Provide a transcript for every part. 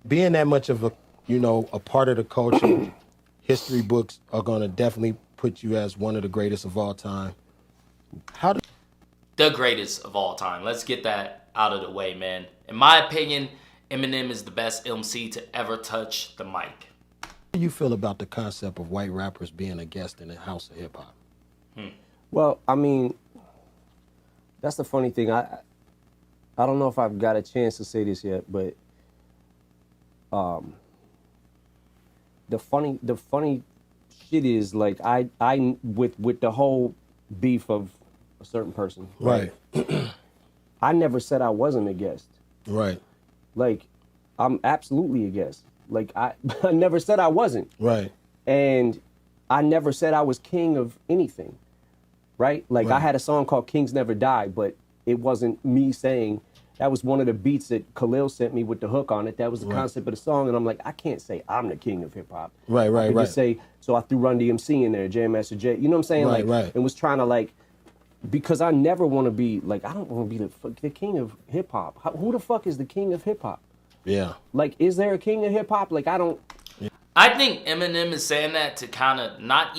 being that much of a part of the culture, history books are gonna definitely put you as one of the greatest of all time. How do The greatest of all time. Let's get that out of the way, man. In my opinion, Eminem is the best MC to ever touch the mic. you feel about the concept of white rappers being a guest in the house of hip hop? Well, I mean, that's the funny thing. I don't know if I've got a chance to say this yet, but the funny shit is like I with the whole beef of a certain person, right? I never said I wasn't a guest. Right. Like, I'm absolutely a guest. Like, I never said I wasn't. Right. And I never said I was king of anything, right? Like, I had a song called Kings Never Die, but it wasn't me saying, that was one of the beats that Khalil sent me with the hook on it. That was the concept of the song. And I'm like, I can't say I'm the king of hip hop. Right, I could just say, so I threw Run DMC in there, Jam Master Jay. You know what I'm saying? And was trying to like, because I never want to be like, I don't want to be the king of hip hop. Who the fuck is the king of hip hop? Yeah. Like, is there a king of hip hop? Like, I don't. I think Eminem is saying that to kind of not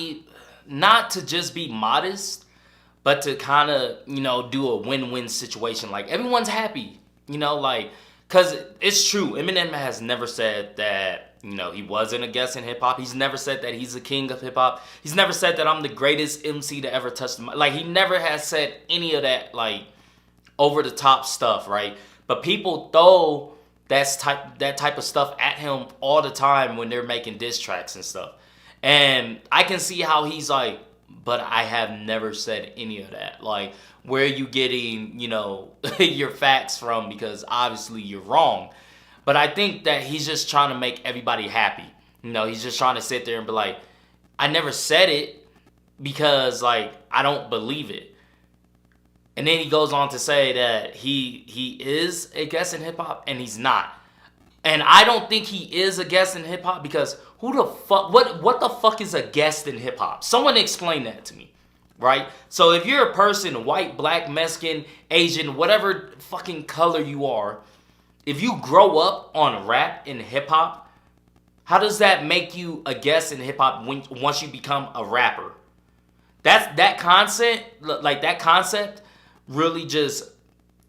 to just be modest, but to kind of, do a win-win situation. Like, everyone's happy, like, because it's true. Eminem has never said that, he wasn't a guest in hip-hop. He's never said that he's the king of hip-hop. He's never said that I'm the greatest MC to ever touch the mic. Like, he never has said any of that, like, over-the-top stuff, right? But people throw that type of stuff at him all the time when they're making diss tracks and stuff. And I can see how he's like, but I have never said any of that. Like, where are you getting, your facts from? Because obviously you're wrong. But I think that he's just trying to make everybody happy. He's just trying to sit there and be like, I never said it because, like, I don't believe it. And then he goes on to say that he is a guest in hip hop and he's not. And I don't think he is a guest in hip hop because who the fuck, what the fuck is a guest in hip hop? Someone explain that to me, right? So if you're a person, white, black, Mexican, Asian, whatever fucking color you are, if you grow up on rap and hip hop, how does that make you a guest in hip hop once you become a rapper? That concept really just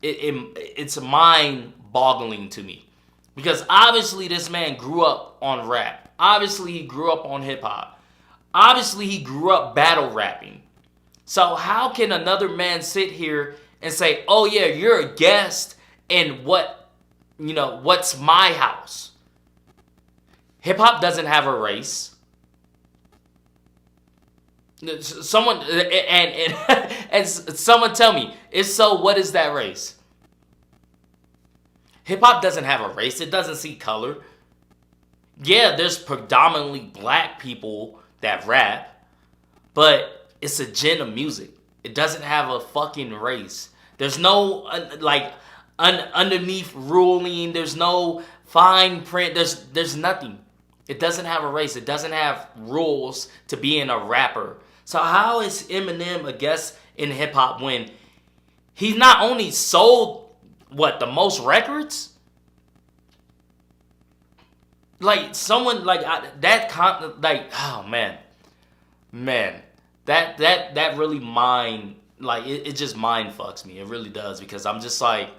it's mind boggling to me. Because obviously this man grew up on rap. Obviously he grew up on hip hop. Obviously he grew up battle rapping. So how can another man sit here and say, "Oh yeah, you're a guest in what's my house?" Hip hop doesn't have a race. Someone and someone tell me, if so, what is that race? Hip hop doesn't have a race. It doesn't see color. Yeah, there's predominantly black people that rap, but it's a genre of music. It doesn't have a fucking race. There's no underneath ruling. There's no fine print. There's nothing. It doesn't have a race. It doesn't have rules to being a rapper. So how is Eminem a guest in hip hop when he's not only sold the most records? Like someone oh man, that really it just mind fucks me. It really does, because I'm just like,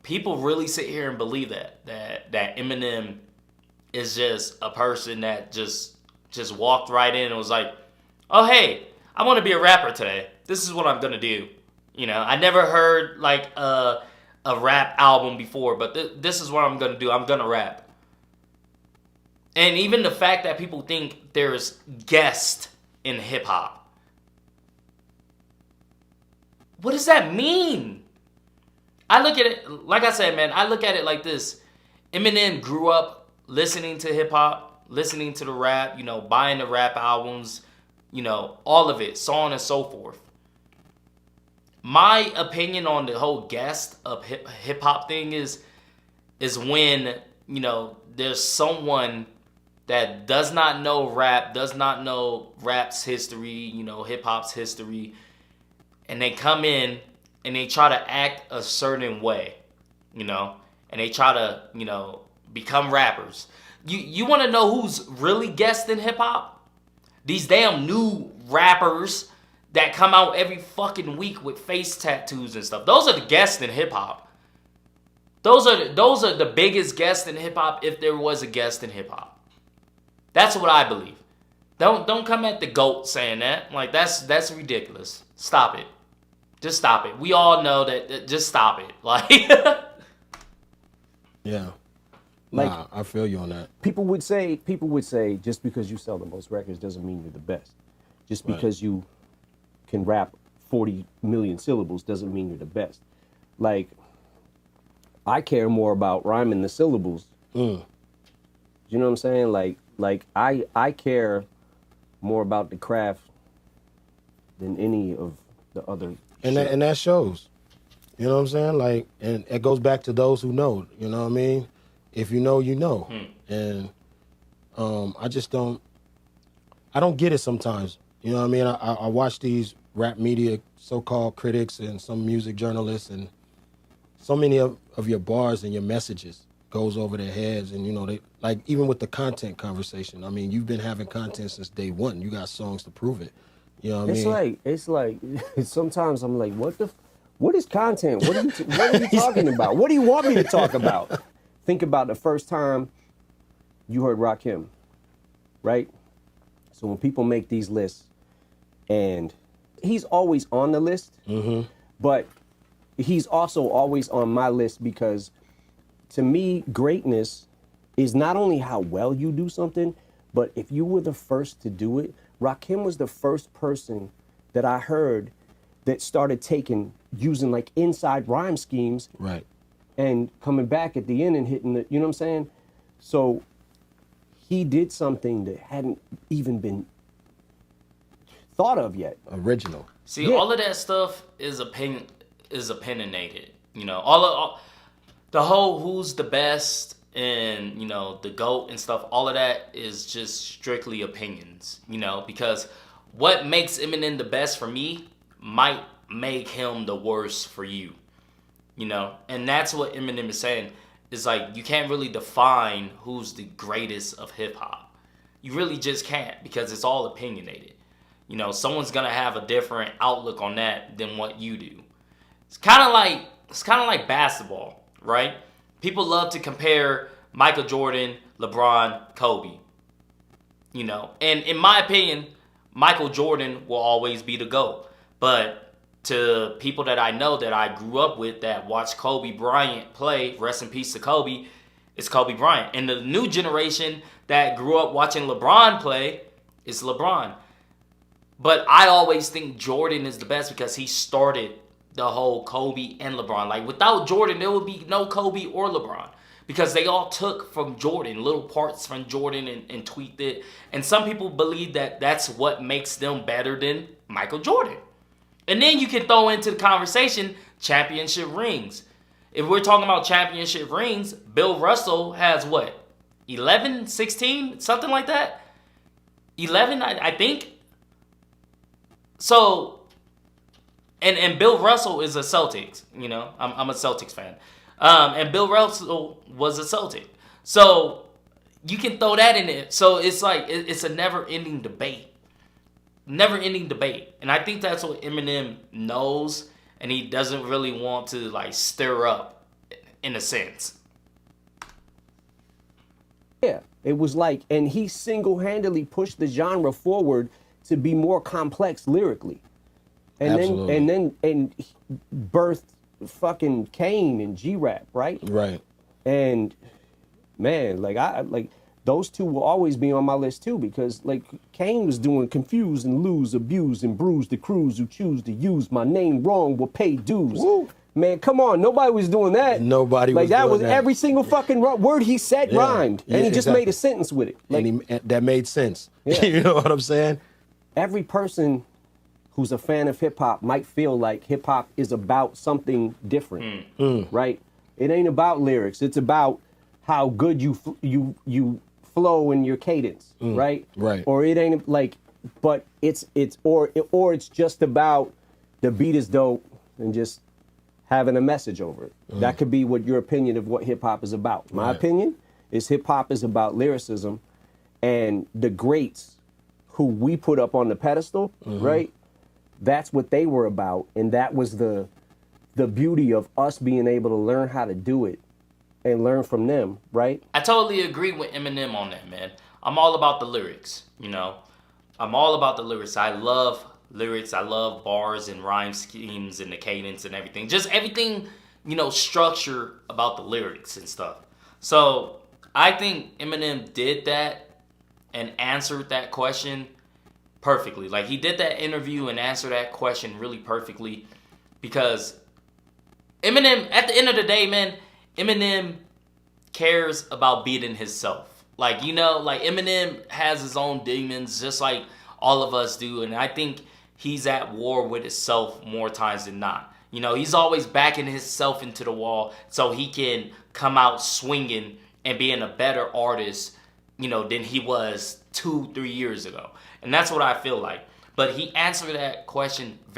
people really sit here and believe that Eminem is just a person that just walked right in and was like, oh hey, I want to be a rapper today. This is what I'm gonna do. I never heard like a rap album before, but this is what I'm gonna do. I'm gonna rap. And even the fact that people think there's guest in hip hop, what does that mean? I look at it, like I said, man, I look at it like this. Eminem grew up listening to hip hop, listening to the rap, buying the rap albums, all of it, so on and so forth. My opinion on the whole guest of hip hop thing is when, there's someone that does not know rap, does not know rap's history, hip hop's history, and they come in and they try to act a certain way, and and they try to, become rappers. You want to know who's really guest in hip hop? These damn new rappers that come out every fucking week with face tattoos and stuff. Those are the guests in hip hop. Those are the biggest guests in hip hop if there was a guest in hip hop. That's what I believe. Don't come at the GOAT saying that. Like that's ridiculous. Stop it. Just stop it. We all know that. Just stop it. Like Yeah. Like, Nah, I feel you on that. People would say, just because you sell the most records doesn't mean you're the best. Just because you can rap 40 million syllables doesn't mean you're the best. Like, I care more about rhyming the syllables. You know what I'm saying? Like I care more about the craft than any of the other And that shows. You know what I'm saying? Like, and it goes back to those who know. You know what I mean? If you know, you know. And I just don't. I don't get it sometimes. You know what I mean? I watch these rap media so-called critics and some music journalists, and so many of your bars and your messages goes over their heads. And they like, even with the content conversation. I mean, you've been having content since day one. You got songs to prove it. You know what I mean? It's like sometimes I'm like, what is content? What are you talking about? What do you want me to talk about? Think about the first time you heard Rakim, right? So when people make these lists, and he's always on the list, but he's also always on my list because, to me, greatness is not only how well you do something, but if you were the first to do it. Rakim was the first person that I heard that started using like inside rhyme schemes. Right. And coming back at the end and hitting the, you know what I'm saying? So he did something that hadn't even been thought of yet. Original. See, all of that stuff is opinionated. All the whole who's the best and the GOAT and stuff. All of that is just strictly opinions. Because what makes Eminem the best for me might make him the worst for you. And that's what Eminem is saying. Is like, you can't really define who's the greatest of hip hop. You really just can't, because it's all opinionated. Someone's gonna have a different outlook on that than what you do. It's kind of like basketball, right? People love to compare Michael Jordan, LeBron, Kobe. And in my opinion, Michael Jordan will always be the GOAT. But to people that I know that I grew up with that watched Kobe Bryant play, rest in peace to Kobe, it's Kobe Bryant. And the new generation that grew up watching LeBron play, it's LeBron. But I always think Jordan is the best because he started the whole Kobe and LeBron. Like, without Jordan, there would be no Kobe or LeBron. Because they all took from Jordan, little parts from Jordan and tweaked it. And some people believe that that's what makes them better than Michael Jordan. And then you can throw into the conversation championship rings. If we're talking about championship rings, Bill Russell has what? 11, 16, something like that? 11, I think. So, and Bill Russell is a Celtics, I'm a Celtics fan. And Bill Russell was a Celtic. So, you can throw that in there. So, it's like, it's a never-ending debate. Never-ending debate. And I think that's what Eminem knows, and he doesn't really want to, like, stir up, in a sense. Yeah, it was like, and he single-handedly pushed the genre forward to be more complex lyrically. And Absolutely. then he birthed fucking Kane and G-Rap, right? Right. And man, like those two will always be on my list too, because like Kane was doing confuse and lose, abuse and bruise the crews who choose to use my name wrong will pay dues. Woo. Man, come on, nobody was doing that. Nobody was like that doing was that. every single fucking word he said rhymed, Yeah, and he just exactly. made a sentence with it. Like And that made sense. Yeah. You know what I'm saying? every person who's a fan of hip hop might feel like hip hop is about something different, right? It ain't about lyrics. It's about how good you flow in your cadence, right? Right. Or it ain't like, but it's just about the beat is dope and just having a message over it. That could be what your opinion of what hip hop is about. My opinion is hip hop is about lyricism, and the greats who we put up on the pedestal, right? That's what they were about, and that was the beauty of us being able to learn how to do it and learn from them, right? I totally agree with Eminem on that, man. I'm all about the lyrics, you know. I'm all about the lyrics. I love lyrics. I love bars and rhyme schemes and the cadence and everything. Just everything, you know, structure about the lyrics and stuff. So I think Eminem did that and answered that question perfectly. Like, he did that interview and answered that question really perfectly, because Eminem, at the end of the day, man, Eminem cares about beating himself. Like, you know, like Eminem has his own demons just like all of us do. And I think he's at war with himself more times than not. You know, he's always backing himself into the wall so he can come out swinging and being a better artist, you know, than he was 2-3 years ago. And that's what I feel like. But he answered that question very